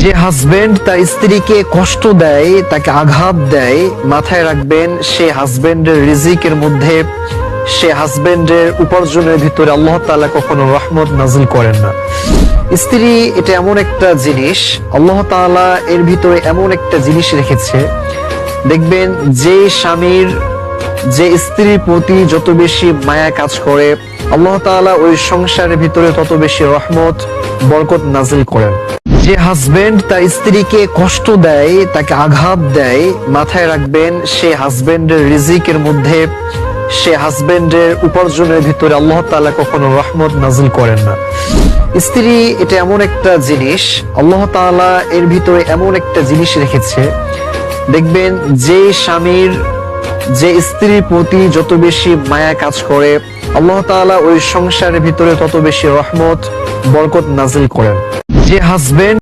যে হাজবেন্ড তার স্ত্রীকে কষ্ট দেয়, তাকে আঘাত দেয়, মাথায় রাখবেন সে হাজবেন্ডের রিজিকের মধ্যে, সে হাজবেন্ডের উপার্জনের ভিতরে আল্লাহ তাআলা কখনো রহমত নাজিল করেন না। স্ত্রী এটা এমন একটা জিনিস, আল্লাহ তাআলা এর ভিতরে এমন একটা জিনিস রেখেছে, দেখবেন যে স্বামীর যে স্ত্রীর প্রতি যত বেশি মায়া কাজ করে, আল্লাহ তাআলা ওই সংসারের ভিতরে তত বেশি রহমত বরকত নাজিল করেন। যে হাজবেন্ড তার স্ত্রীকে কষ্ট দেয়, তাকে আঘাত দেয়, মাথায় রাখবেন সে হাজবেন্ডের রিজিকের মধ্যে, সে হাজবেন্ডের উপার্জনের ভিতরে আল্লাহ তাআলা কখনো রহমত নাজিল করেন না। স্ত্রী এটা এমন একটা জিনিস, আল্লাহ তাআলা এর ভিতরে এমন একটা জিনিস রেখেছে, দেখবেন যে স্বামীর যে স্ত্রীর প্রতি যত বেশি মায়া কাজ করে, আল্লাহ তাআলা ওই সংসারের ভিতরে তত বেশি রহমত বরকত নাজিল করেন। যে হাজবেন্ড